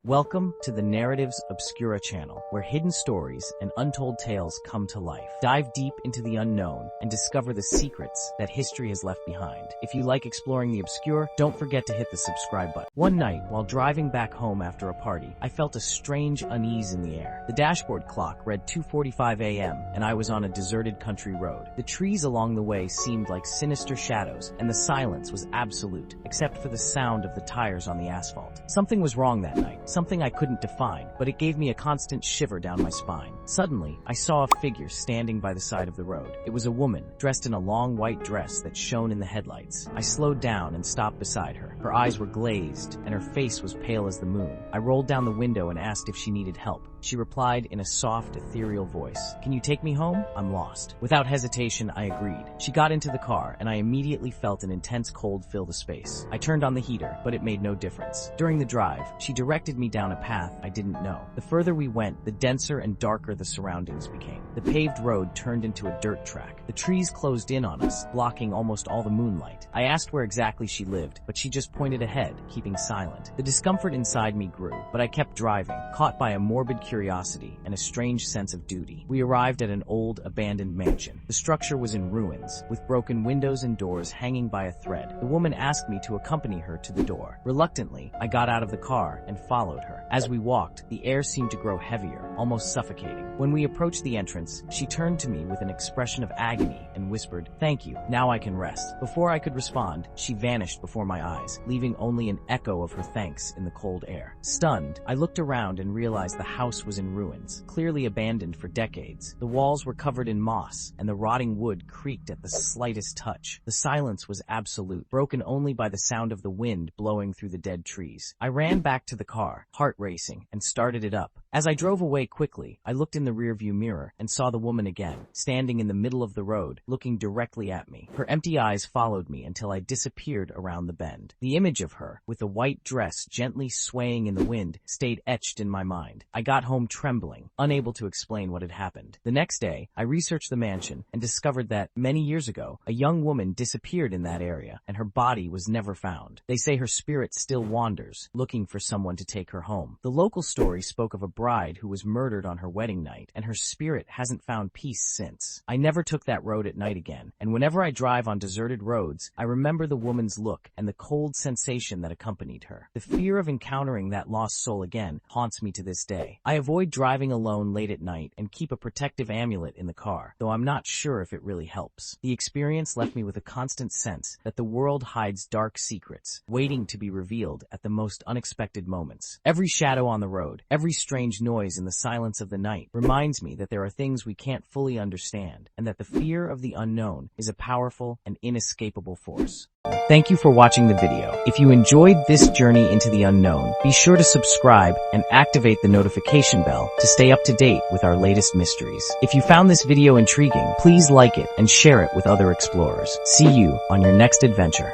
Welcome to the Narratives Obscura channel, where hidden stories and untold tales come to life. Dive deep into the unknown and discover the secrets that history has left behind. If you like exploring the obscure, don't forget to hit the subscribe button. One night, while driving back home after a party, I felt a strange unease in the air. The dashboard clock read 2:45 a.m., and I was on a deserted country road. The trees along the way seemed like sinister shadows, and the silence was absolute, except for the sound of the tires on the asphalt. Something was wrong that night. Something I couldn't define, but it gave me a constant shiver down my spine. Suddenly, I saw a figure standing by the side of the road. It was a woman, dressed in a long white dress that shone in the headlights. I slowed down and stopped beside her. Her eyes were glazed, and her face was pale as the moon. I rolled down the window and asked if she needed help. She replied in a soft, ethereal voice, "Can you take me home? I'm lost." Without hesitation, I agreed. She got into the car, and I immediately felt an intense cold fill the space. I turned on the heater, but it made no difference. During the drive, she directed me down a path I didn't know. The further we went, the denser and darker the surroundings became. The paved road turned into a dirt track. The trees closed in on us, blocking almost all the moonlight. I asked where exactly she lived, but she just pointed ahead, keeping silent. The discomfort inside me grew, but I kept driving, caught by a morbid curiosity and a strange sense of duty. We arrived at an old, abandoned mansion. The structure was in ruins, with broken windows and doors hanging by a thread. The woman asked me to accompany her to the door. Reluctantly, I got out of the car and followed her. As we walked, the air seemed to grow heavier, almost suffocating. When we approached the entrance, she turned to me with an expression of agony and whispered, "Thank you, now I can rest." Before I could respond, she vanished before my eyes, leaving only an echo of her thanks in the cold air. Stunned, I looked around and realized the house was in ruins, clearly abandoned for decades. The walls were covered in moss, and the rotting wood creaked at the slightest touch. The silence was absolute, broken only by the sound of the wind blowing through the dead trees. I ran back to the car, heart racing, and started it up. As I drove away quickly, I looked in the rearview mirror and saw the woman again, standing in the middle of the road, looking directly at me. Her empty eyes followed me until I disappeared around the bend. The image of her, with the white dress gently swaying in the wind, stayed etched in my mind. I got home trembling, unable to explain what had happened. The next day, I researched the mansion and discovered that, many years ago, a young woman disappeared in that area, and her body was never found. They say her spirit still wanders, looking for someone to take her home. The local story spoke of a bride who was murdered on her wedding night, and her spirit hasn't found peace since. I never took that road at night again, and whenever I drive on deserted roads, I remember the woman's look and the cold sensation that accompanied her. The fear of encountering that lost soul again haunts me to this day. I avoid driving alone late at night and keep a protective amulet in the car, though I'm not sure if it really helps. The experience left me with a constant sense that the world hides dark secrets, waiting to be revealed at the most unexpected moments. Every shadow on the road, every strange noise in the silence of the night reminds me that there are things we can't fully understand, and that the fear of the unknown is a powerful and inescapable force. Thank you for watching the video. If you enjoyed this journey into the unknown, be sure to subscribe and activate the notification bell to stay up to date with our latest mysteries. If you found this video intriguing, please like it and share it with other explorers. See you on your next adventure.